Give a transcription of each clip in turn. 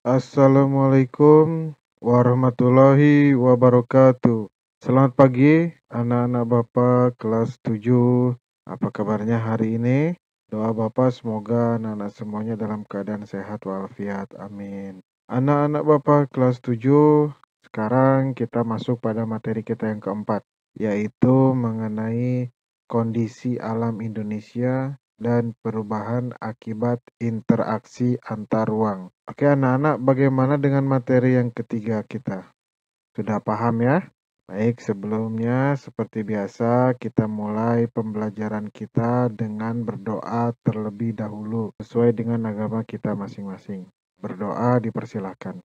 Assalamualaikum warahmatullahi wabarakatuh. Selamat pagi anak-anak Bapak kelas 7. Apa kabarnya hari ini? Doa Bapak semoga anak-anak semuanya dalam keadaan sehat walafiat. Amin. Anak-anak Bapak kelas 7, sekarang kita masuk pada materi kita yang keempat, yaitu mengenai kondisi alam Indonesia dan perubahan akibat interaksi antar ruang. Oke anak-anak, bagaimana dengan materi yang ketiga kita? Sudah paham ya? Baik, sebelumnya seperti biasa kita mulai pembelajaran kita dengan berdoa terlebih dahulu sesuai dengan agama kita masing-masing. Berdoa dipersilakan.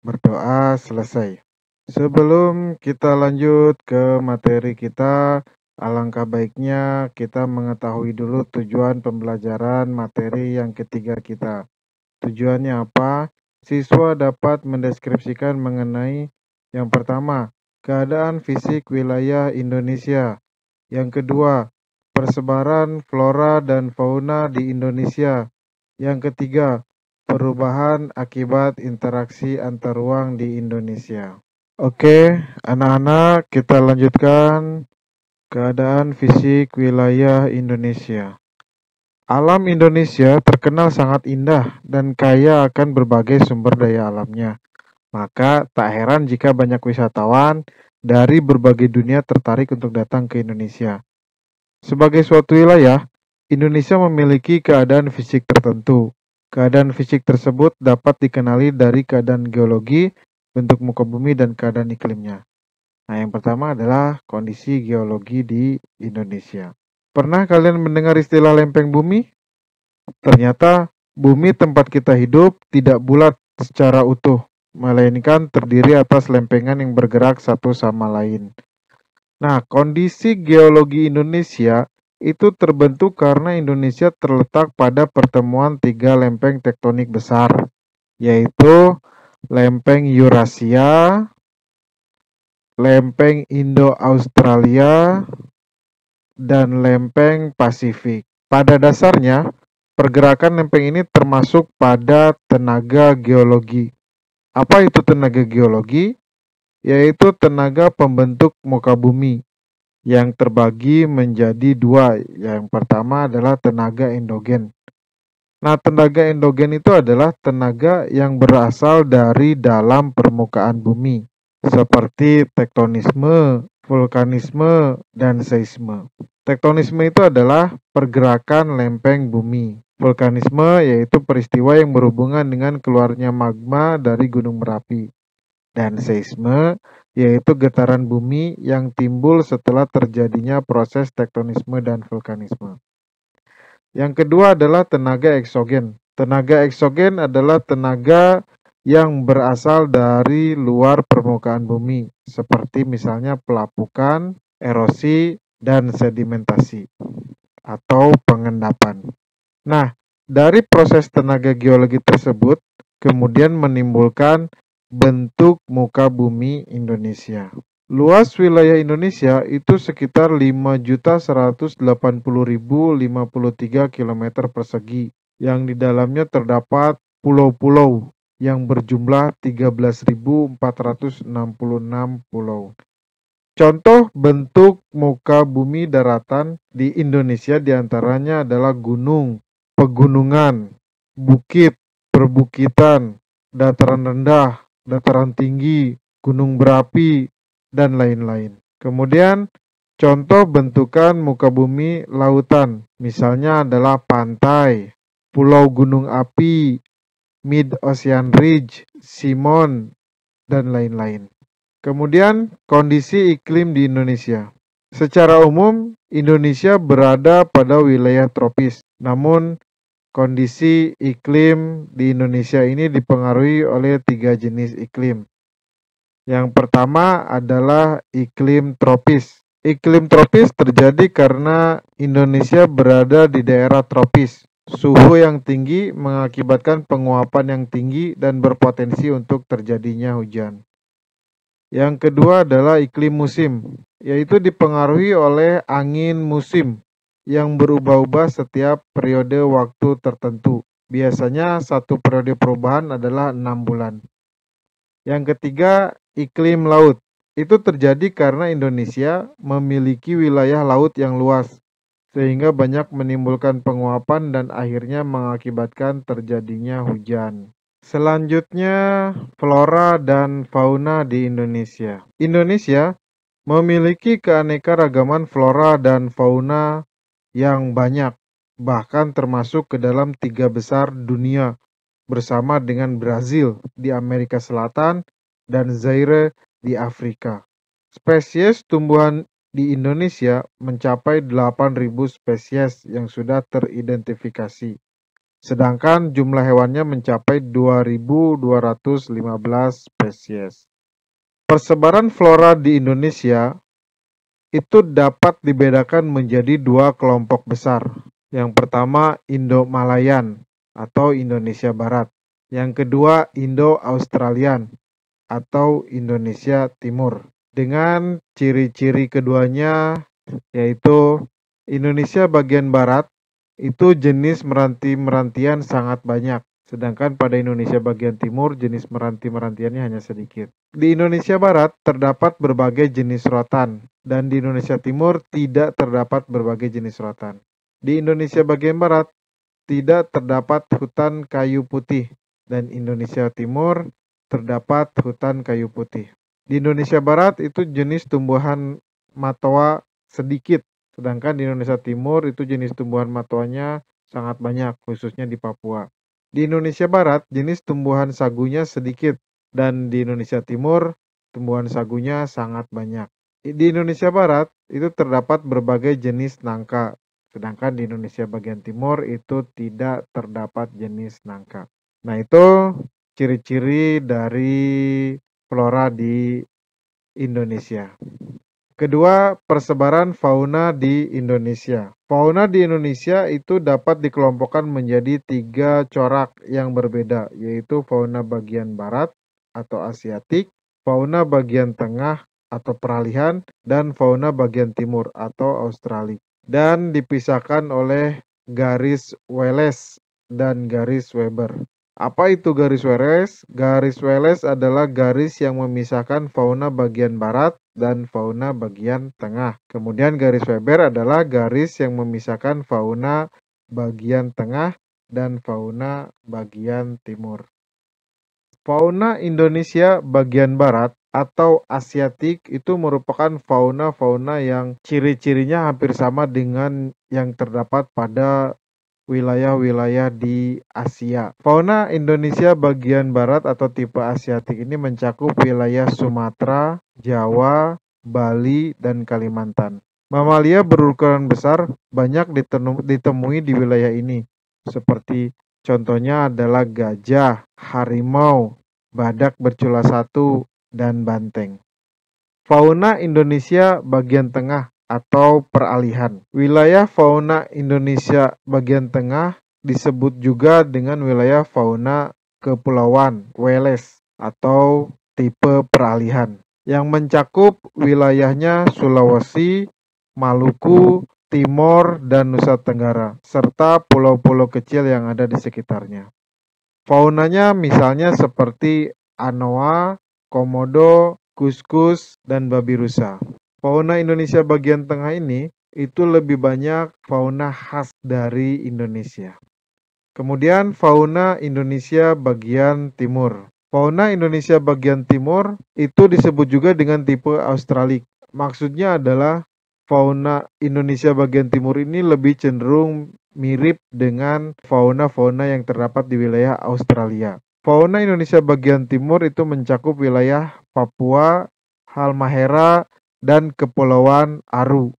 Berdoa selesai. Sebelum kita lanjut ke materi kita, alangkah baiknya kita mengetahui dulu tujuan pembelajaran materi yang ketiga kita. Tujuannya apa? Siswa dapat mendeskripsikan mengenai yang pertama, keadaan fisik wilayah Indonesia. Yang kedua, persebaran flora dan fauna di Indonesia. Yang ketiga, perubahan akibat interaksi antar ruang di Indonesia. Oke, anak-anak, kita lanjutkan keadaan fisik wilayah Indonesia. Alam Indonesia terkenal sangat indah dan kaya akan berbagai sumber daya alamnya. Maka tak heran jika banyak wisatawan dari berbagai dunia tertarik untuk datang ke Indonesia. Sebagai suatu wilayah, Indonesia memiliki keadaan fisik tertentu. Keadaan fisik tersebut dapat dikenali dari keadaan geologi, bentuk muka bumi, dan keadaan iklimnya. Nah, yang pertama adalah kondisi geologi di Indonesia. Pernah kalian mendengar istilah lempeng bumi? Ternyata bumi tempat kita hidup tidak bulat secara utuh, melainkan terdiri atas lempengan yang bergerak satu sama lain. Nah, kondisi geologi Indonesia itu terbentuk karena Indonesia terletak pada pertemuan tiga lempeng tektonik besar, yaitu lempeng Eurasia, lempeng Indo-Australia, dan lempeng Pasifik. Pada dasarnya, pergerakan lempeng ini termasuk pada tenaga geologi. Apa itu tenaga geologi? Yaitu tenaga pembentuk muka bumi yang terbagi menjadi dua. Yang pertama adalah tenaga endogen. Nah, tenaga endogen itu adalah tenaga yang berasal dari dalam permukaan bumi, seperti tektonisme, vulkanisme, dan seisme. Tektonisme itu adalah pergerakan lempeng bumi. Vulkanisme yaitu peristiwa yang berhubungan dengan keluarnya magma dari Gunung Merapi. Dan seisme yaitu getaran bumi yang timbul setelah terjadinya proses tektonisme dan vulkanisme. Yang kedua adalah tenaga eksogen. Tenaga eksogen adalah tenaga yang berasal dari luar permukaan bumi, seperti misalnya pelapukan, erosi, dan sedimentasi atau pengendapan. Nah, dari proses tenaga geologi tersebut kemudian menimbulkan bentuk muka bumi Indonesia. Luas wilayah Indonesia itu sekitar 5.180.053 km persegi, yang di dalamnya terdapat pulau-pulau yang berjumlah 13.466 pulau. Contoh bentuk muka bumi daratan di Indonesia diantaranya adalah gunung, pegunungan, bukit, perbukitan, dataran rendah, dataran tinggi, gunung berapi, dan lain-lain. Kemudian, contoh bentukan muka bumi lautan, misalnya adalah pantai, pulau gunung api, mid-ocean ridge, Simon, dan lain-lain. Kemudian, kondisi iklim di Indonesia. Secara umum, Indonesia berada pada wilayah tropis. Namun, kondisi iklim di Indonesia ini dipengaruhi oleh tiga jenis iklim. Yang pertama adalah iklim tropis. Iklim tropis terjadi karena Indonesia berada di daerah tropis. Suhu yang tinggi mengakibatkan penguapan yang tinggi dan berpotensi untuk terjadinya hujan. Yang kedua adalah iklim musim, yaitu dipengaruhi oleh angin musim yang berubah-ubah setiap periode waktu tertentu. Biasanya satu periode perubahan adalah 6 bulan. Yang ketiga, iklim laut. Itu terjadi karena Indonesia memiliki wilayah laut yang luas, sehingga banyak menimbulkan penguapan dan akhirnya mengakibatkan terjadinya hujan. Selanjutnya, flora dan fauna di Indonesia. Indonesia memiliki keanekaragaman flora dan fauna yang banyak, bahkan termasuk ke dalam 3 besar dunia bersama dengan Brazil di Amerika Selatan dan Zaire di Afrika. Spesies tumbuhan di Indonesia mencapai 8.000 spesies yang sudah teridentifikasi, sedangkan jumlah hewannya mencapai 2.215 spesies. Persebaran flora di Indonesia itu dapat dibedakan menjadi 2 kelompok besar. Yang pertama Indo-Malayan atau Indonesia Barat. Yang kedua Indo-Australian atau Indonesia Timur. Dengan ciri-ciri keduanya yaitu Indonesia bagian barat itu jenis meranti-merantian sangat banyak. Sedangkan pada Indonesia bagian timur jenis meranti-merantiannya hanya sedikit. Di Indonesia Barat terdapat berbagai jenis rotan dan di Indonesia Timur tidak terdapat berbagai jenis rotan. Di Indonesia bagian Barat tidak terdapat hutan kayu putih dan Indonesia Timur terdapat hutan kayu putih. Di Indonesia Barat itu jenis tumbuhan matoa sedikit, sedangkan di Indonesia Timur itu jenis tumbuhan matoanya sangat banyak, khususnya di Papua. Di Indonesia Barat jenis tumbuhan sagunya sedikit dan di Indonesia Timur tumbuhan sagunya sangat banyak. Di Indonesia Barat itu terdapat berbagai jenis nangka, sedangkan di Indonesia bagian timur itu tidak terdapat jenis nangka. Nah, itu ciri-ciri dari flora di Indonesia. Kedua, persebaran fauna di Indonesia. Fauna di Indonesia itu dapat dikelompokkan menjadi 3 corak yang berbeda, yaitu fauna bagian barat atau Asiatik, fauna bagian tengah atau peralihan, dan fauna bagian timur atau Australik. Dan dipisahkan oleh garis Wallace dan garis Weber. Apa itu garis Wallace? Garis Wallace adalah garis yang memisahkan fauna bagian barat dan fauna bagian tengah. Kemudian garis Weber adalah garis yang memisahkan fauna bagian tengah dan fauna bagian timur. Fauna Indonesia bagian barat atau Asiatik itu merupakan fauna-fauna yang ciri-cirinya hampir sama dengan yang terdapat pada wilayah-wilayah di Asia. Fauna Indonesia bagian barat atau tipe Asiatik ini mencakup wilayah Sumatera, Jawa, Bali, dan Kalimantan. Mamalia berukuran besar banyak ditemui di wilayah ini, seperti contohnya adalah gajah, harimau, badak bercula satu, dan banteng. Fauna Indonesia bagian tengah atau peralihan. Wilayah fauna Indonesia bagian tengah disebut juga dengan wilayah fauna kepulauan Wallace atau tipe peralihan yang mencakup wilayahnya Sulawesi, Maluku, Timor, dan Nusa Tenggara serta pulau-pulau kecil yang ada di sekitarnya. Faunanya misalnya seperti anoa, komodo, kuskus, dan babi rusa. Fauna Indonesia bagian tengah ini itu lebih banyak fauna khas dari Indonesia. Kemudian fauna Indonesia bagian timur. Fauna Indonesia bagian timur itu disebut juga dengan tipe Australik. Maksudnya adalah fauna Indonesia bagian timur ini lebih cenderung mirip dengan fauna-fauna yang terdapat di wilayah Australia. Fauna Indonesia bagian timur itu mencakup wilayah Papua, Halmahera, dan Kepulauan Aru.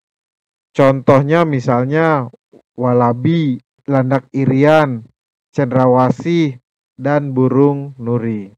Contohnya misalnya walabi, landak irian, cendrawasih, dan burung nuri.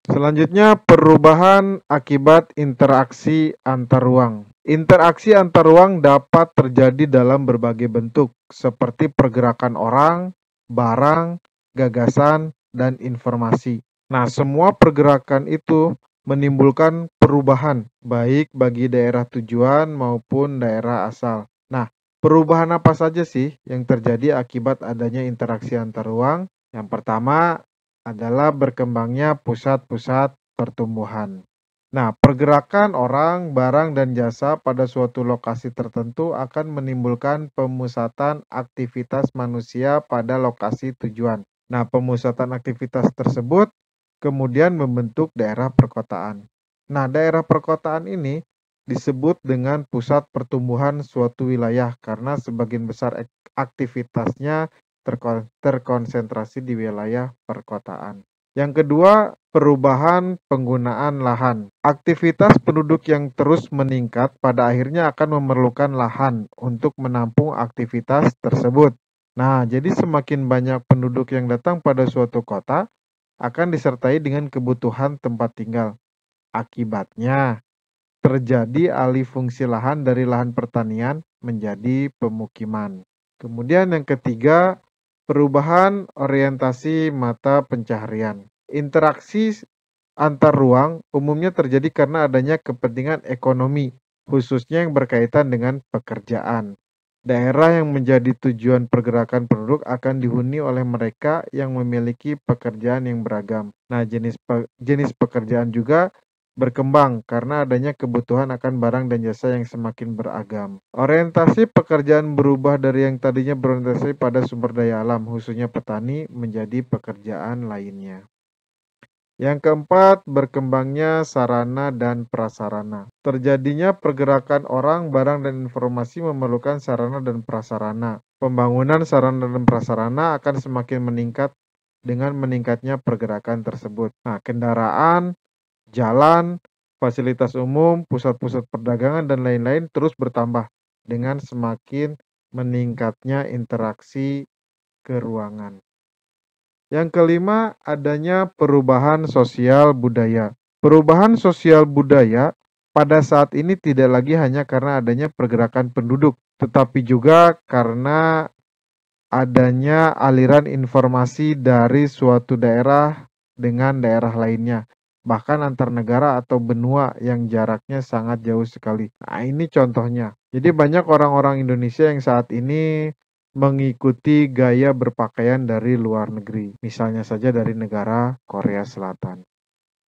Selanjutnya perubahan akibat interaksi antar ruang. Interaksi antar ruang dapat terjadi dalam berbagai bentuk, seperti pergerakan orang, barang, gagasan, dan informasi. Nah, semua pergerakan itu menimbulkan perubahan, baik bagi daerah tujuan maupun daerah asal. Nah, Perubahan apa saja sih yang terjadi akibat adanya interaksi antar ruang? Yang pertama adalah berkembangnya pusat-pusat pertumbuhan. Nah, pergerakan orang, barang, dan jasa pada suatu lokasi tertentu akan menimbulkan pemusatan aktivitas manusia pada lokasi tujuan. Nah, pemusatan aktivitas tersebut kemudian membentuk daerah perkotaan. Nah, daerah perkotaan ini disebut dengan pusat pertumbuhan suatu wilayah karena sebagian besar aktivitasnya terkonsentrasi di wilayah perkotaan. Yang kedua, perubahan penggunaan lahan. Aktivitas penduduk yang terus meningkat pada akhirnya akan memerlukan lahan untuk menampung aktivitas tersebut. Nah, jadi semakin banyak penduduk yang datang pada suatu kota akan disertai dengan kebutuhan tempat tinggal. Akibatnya, terjadi alih fungsi lahan dari lahan pertanian menjadi pemukiman. Kemudian yang ketiga, perubahan orientasi mata pencaharian. Interaksi antar ruang umumnya terjadi karena adanya kepentingan ekonomi, khususnya yang berkaitan dengan pekerjaan. Daerah yang menjadi tujuan pergerakan penduduk akan dihuni oleh mereka yang memiliki pekerjaan yang beragam. Nah, jenis pekerjaan juga berkembang karena adanya kebutuhan akan barang dan jasa yang semakin beragam. Orientasi pekerjaan berubah dari yang tadinya berorientasi pada sumber daya alam, khususnya petani, menjadi pekerjaan lainnya. Yang keempat, berkembangnya sarana dan prasarana. Terjadinya pergerakan orang, barang, dan informasi memerlukan sarana dan prasarana. Pembangunan sarana dan prasarana akan semakin meningkat dengan meningkatnya pergerakan tersebut. Nah, kendaraan, jalan, fasilitas umum, pusat-pusat perdagangan, dan lain-lain terus bertambah dengan semakin meningkatnya interaksi ke ruangan. Yang kelima, adanya perubahan sosial budaya. Perubahan sosial budaya pada saat ini tidak lagi hanya karena adanya pergerakan penduduk, tetapi juga karena adanya aliran informasi dari suatu daerah dengan daerah lainnya, bahkan antar negara atau benua yang jaraknya sangat jauh sekali. Nah, ini contohnya. Jadi banyak orang-orang Indonesia yang saat ini mengikuti gaya berpakaian dari luar negeri, misalnya saja dari negara Korea Selatan.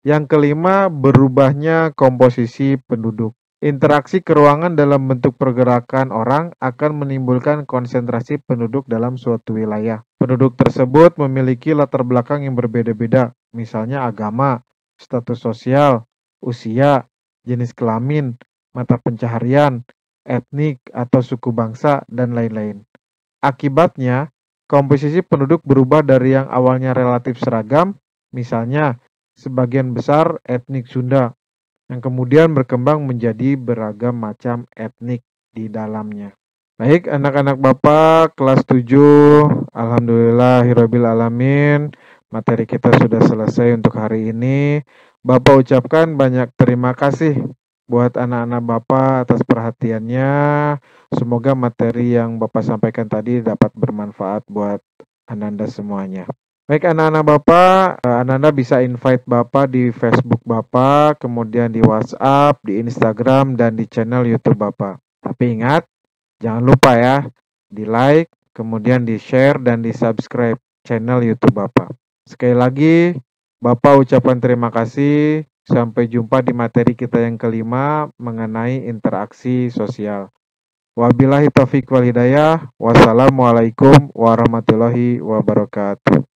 Yang kelima, berubahnya komposisi penduduk. Interaksi keruangan dalam bentuk pergerakan orang akan menimbulkan konsentrasi penduduk dalam suatu wilayah. Penduduk tersebut memiliki latar belakang yang berbeda-beda, misalnya agama, status sosial, usia, jenis kelamin, mata pencaharian, etnik atau suku bangsa, dan lain-lain. Akibatnya, komposisi penduduk berubah dari yang awalnya relatif seragam, misalnya sebagian besar etnik Sunda, yang kemudian berkembang menjadi beragam macam etnik di dalamnya. Baik, anak-anak Bapak kelas 7, alhamdulillahirabbil alamin. Materi kita sudah selesai untuk hari ini. Bapak ucapkan banyak terima kasih buat anak-anak Bapak atas perhatiannya. Semoga materi yang Bapak sampaikan tadi dapat bermanfaat buat Ananda semuanya. Baik anak-anak Bapak, Ananda bisa invite Bapak di Facebook Bapak, kemudian di WhatsApp, di Instagram, dan di channel YouTube Bapak. Tapi ingat, jangan lupa ya, di like, kemudian di share, dan di subscribe channel YouTube Bapak. Sekali lagi, Bapak ucapkan terima kasih. Sampai jumpa di materi kita yang kelima mengenai interaksi sosial. Wabillahi taufiq wal hidayah. Wassalamualaikum warahmatullahi wabarakatuh.